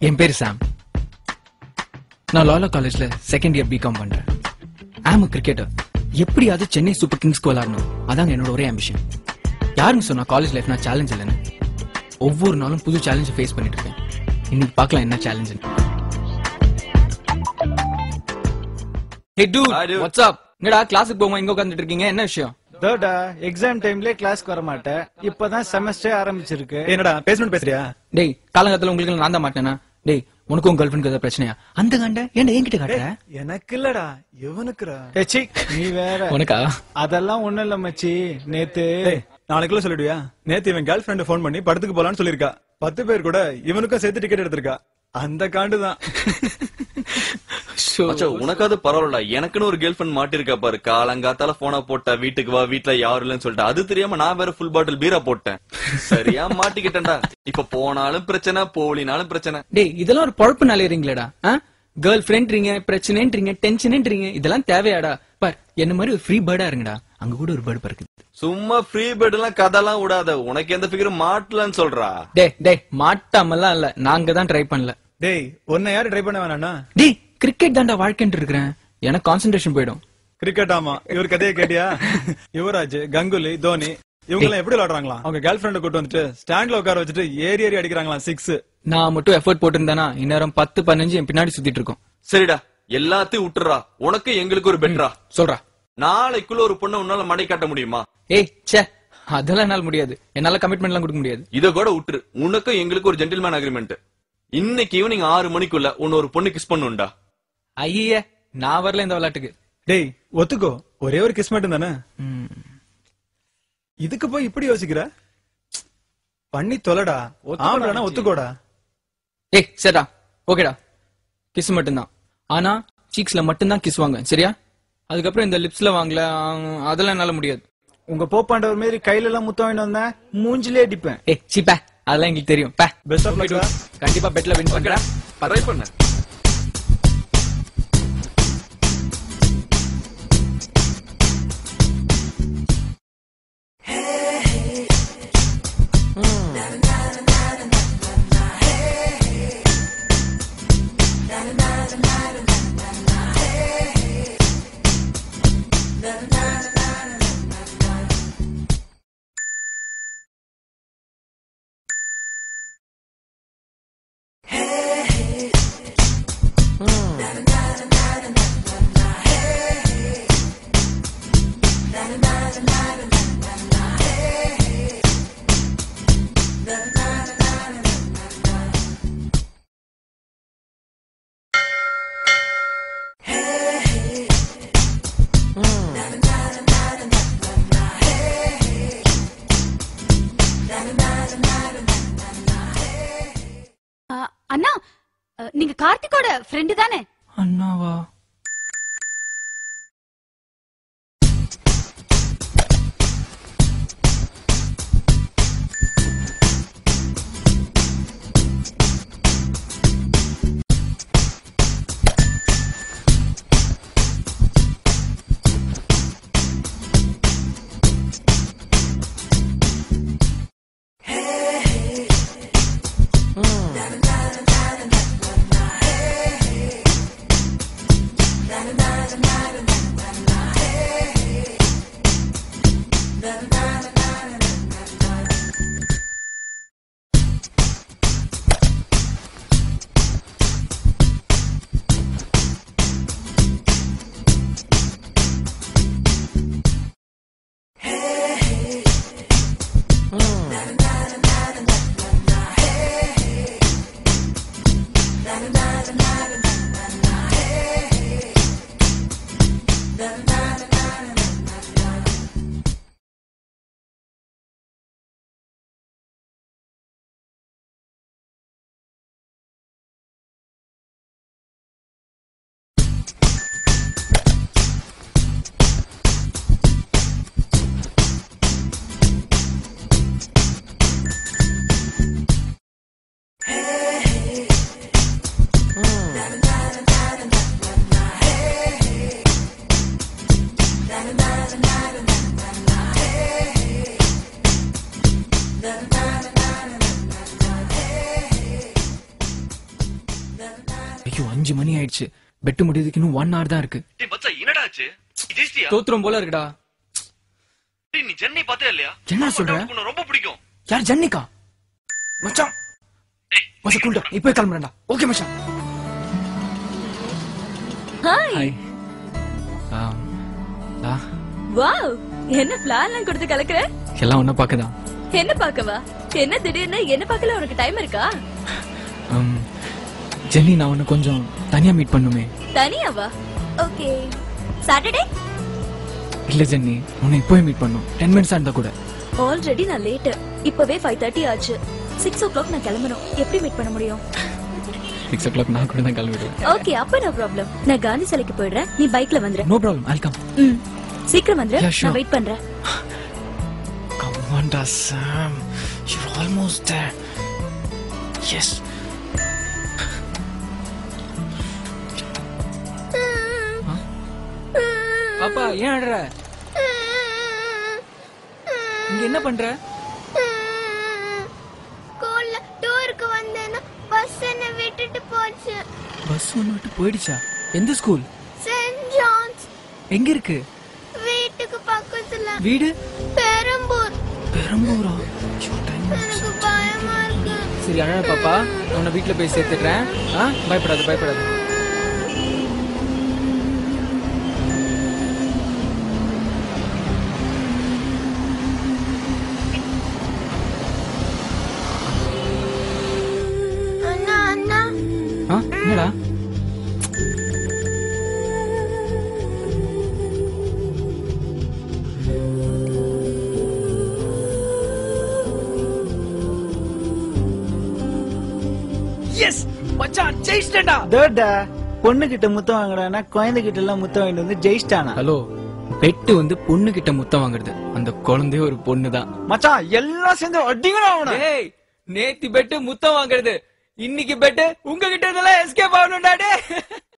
என் பேரு சாம். நான் லாலா காலேஜ்ல செகண்ட் இயர் பிகாம் பண்றேன். ஆம் கிரிக்கெட்டர். எப்படியாவது சென்னை சூப்பர் கிங்ஸ்க்கு விளையாடணும், அதாங்க என்னோட ஒரே ஆம்பிஷன். யாருன்னு சொன்னா காலேஜ் லைஃப்னா சேலஞ்ச் இல்லைன்னு? ஒவ்வொரு நாளும் புது சேலஞ்சை ஃபேஸ் பண்ணிட்டு இருக்கேன். இன்னைக்கு பார்க்கலாம் என்ன சேலஞ்ச். ஹே டூட், வாட்ஸ் அப்? என்னடா கிளாஸுக்கு போகாம இங்க உட்கார்ந்துட்டு இருக்கீங்க, என்ன விஷயம்? தோடா எக்ஸாம் டைம்ல கிளாஸ்க்கு வர மாட்டேன். இப்பதான் செமஸ்டர் ஆரம்பிச்சிருக்கு. என்னடா பேசணும் பேசுறியா? டேய், காலங்கத்துல உங்களுக்கு நான் தான் மாட்டேனா? டேய், உனக்கும் கேர்ள் ஃபிரெண்ட் ஏதாவது பிரச்சனையா? அந்த கண்ட ஏன்டா என்கிட்ட காட்டுற? எனக்கு இல்லடா, இவனுக்குடா. ஏச்சி, நீ வேற. உனக்கா? அதெல்லாம் ஒண்ணும் இல்ல மச்சி. நேத்து நாளைக்குள்ள சொல்லிடுவியா? நேத்து இவன் கேர்ள் ஃபிரெண்ட் போன் பண்ணி படத்துக்கு போலான்னு சொல்லிருக்கா. 10 பேர் கூட இவனுக்கும் சேர்த்து டிக்கெட் எடுத்திருக்கா. அந்த காண்டுதான். உனக்காவது பரவாயில்ல, எனக்குன்னு ஒரு கேர்ள் ஃபிரெண்ட் மாட்டிருக்கா பாரு. காலங்காத்தால போனா போட்டா வீட்டுக்கு வா, வீட்டுல யாரும் இல்லன்னு சொல்லிட்டு அது தெரியாம நான் வேற ஃபுல் பாட்டில் பீரா போட்டேன். சரியா மாட்டிக்கிட்டேன்டா. இப்ப போனாலும் பிரச்சனை, போலினாலும் பிரச்சனை. டேய், இதெல்லாம் ஒரு பொழப்பு நாளேறீங்களேடா. கேர்ள் ஃபிரெண்ட்றீங்க, பிரச்சனைன்றீங்க, டென்ஷன்ன்றீங்க, இதெல்லாம் தேவையாடா? பார், என்ன மாதிரி ஒரு ஃப்ரீ பேர்டா இருங்கடா. அங்க கூட ஒரு பேர்டு பறக்குது. சும்மா ஃப்ரீ பேர்ட் எல்லாம் கதெல்லாம் விடாத. உனக்கு எந்த ஃபிகரும் மாட்டலன்னு சொல்றா? டேய் மாட்டாமலாம் இல்ல, நாங்க தான் ட்ரை பண்ணல. டேய், உன்னை யாரு ட்ரை பண்ண வேணாண்ணா? டேய், கிரிக்கெட் தான்டா வாழ்க்கைன்னு இருக்கிறேன். எனக்கு கான்சென்ட்ரேஷன் போயிடும். கிரிக்கெட் ஆமா, இவர் கதையை கேட்டியா? யுவராஜ், கங்குலி, தோனி இவங்க எல்லாம் எப்படி விளையாடுறாங்களா? அவங்க கேர்ள் ஃபிரெண்ட் கூட்டு வந்துட்டு ஸ்டாண்ட்ல உட்கார வச்சுட்டு ஏறி ஏறி அடிக்கிறாங்களா 6. நான் மட்டும் எஃபோர்ட் போட்டிருந்தேனா இந்நேரம் 10-15 என் பின்னாடி சுத்திட்டு இருக்கோம். சரிடா, எல்லாத்தையும் விட்டுறா. உனக்கு எங்களுக்கு ஒரு பெட்ரா சொல்றா. நாளைக்குள்ள ஒரு பொண்ணு உன்னால மடை காட்ட முடியுமா? ஏய் சே, அதெல்லாம் என்னால முடியாது. என்னால கமிட்மெண்ட் எல்லாம் கொடுக்க முடியாது. இத கூட விட்டுரு. உனக்கும் எங்களுக்கு ஒரு ஜென்டில்மேன் அக்ரிமெண்ட். இன்னைக்கு ஈவினிங் 6 மணிக்குள்ள உன்ன ஒரு பொண்ணு கிஸ் பண்ணுண்டா. ஐயே, நான் வரல இந்த விளையாட்டுக்கு. டேய் ஒத்துக்கோ, ஒரே ஒரு கிஸ் மட்டும் தானே. இதுக்கு போய் இப்படி யோசிக்கிற? பண்ணி தொலைடா. ஆமாடா, ஒத்துக்கோடா. ஏய் சரிடா, ஓகேடா, கிஸ் மட்டும்தான். ஆனா சீக்ஸ்ல மட்டும்தான் கிஸ் வாங்க, சரியா? அதுக்கப்புறம் இந்த லிப்ஸ்ல வாங்கல, அதெல்லாம் என்னால முடியாது. உங்க போப்பாண்டவர் மாதிரி கையில எல்லாம் முத்தம் வாங்கிட்டு வந்தா மூஞ்சிலே அடிப்பேன். ஏய் சீப்பா, அதெல்லாம் எங்களுக்கு தெரியும். Best of luck. கண்டிப்பா பெட்ல வின் பண்றேன். ட்ரை பண்ணு. அண்ணா, நீங்க கார்த்திகோட ஃப்ரெண்டு தானே? அண்ணாவா? ஐயோ 5 மணி ஆயிடுச்சு. பெட்டு முடியறதுக்கு இன்னும் 1 hour தான் இருக்கு. டேய் மச்சான் என்னடா ஆச்சு? ஜெயிச்சிட்டியா? தோத்துரும் போல இருக்குடா. டேய் நீ ஜென்னி பார்த்தே இல்லையா? என்ன சொல்ற? உனக்கு ரொம்ப பிடிக்கும். யார் ஜன்னிகா? மச்சான் மச்சான் கூல்டா. இப்போ கிளம்புறேன்டா. ஓகே மச்சான். ஹாய். ஹாய். வாவ், என்ன பிளான்லாம் கொடுத்து கலக்குற? எல்லாம் ஒண்ணா பாக்கதான். என்ன பார்க்கவா? என்ன திடீர்னு என்ன பார்க்கல? உனக்கு டைம் இருக்கா? ஜென்னி நான் உன்னை கொஞ்சம் தனியா மீட் பண்ணுமே. தனியாவா? ஓகே. சாட்டர்டே? இல்ல ஜென்னி, உன்னை இப்போவே மீட் பண்ணும். 10 minutes இருந்தா கூட. ஆல்ரெடி நான் லேட். இப்பவே 5:30 ஆச்சு. 6 o'clock நான் கிளம்பணும். எப்படி மீட் பண்ண முடியும்? 6 o'clock நான் கூட தான் கிளம்பிடுவேன். ஓகே, அப்ப நோ ப்ராப்ளம். நான் காந்தி சிலைக்கு போயிடுறேன். நீ பைக்ல வந்துரு. No problem, I'll come. சீக்கிரம் வந்துரு. Yeah, sure. நான் வெயிட் பண்றேன். Come on, da Sam. You're almost there. Yes. பாப்பா ஏன் அழற? இங்க என்ன பண்ற? ஸ்கூல்ல டூருக்கு வந்தேன்னா பஸ் என்ன விட்டுட்டு போச்சு. பஸ் ஒன்னு விட்டு போயிடுச்சா? எந்த ஸ்கூல்? Send John's. எங்க இருக்கு? வீட்டுக்கு பக்கத்துல. வீடு? பெரம்பூர். பெரம்பூரா? எனக்கு பயமா இருக்கு. சரி அழற பாப்பா, நான் உன்னை வீட்டுல போய் சேர்த்துடுறேன். பயப்படாது பயப்படாது. அண்ணா அண்ணா என்னடா? எஸ் மச்சான் ஜெயிச்சிட்டேன்டா. தேர்டா பொண்ணு கிட்ட முத்தம் வாங்குறானா குழந்தை கிட்ட எல்லாம் முத்தம் வாங்கிட்டு வந்து ஜெயிச்சிட்டானா? ஹலோ, பெட்டு வந்து பொண்ணு கிட்ட முத்தம் வாங்குறது. அந்த குழந்தைய ஒரு பொண்ணு தான். மச்சான் எல்லாம் சேர்ந்து அடிங்கடா அவன. ஏய், நேத்தி பெட்டு முத்தம் வாங்குறது, இன்னைக்கு பெட்டு உங்ககிட்ட இதெல்லாம் எஸ்கேப் ஆகணும்டா.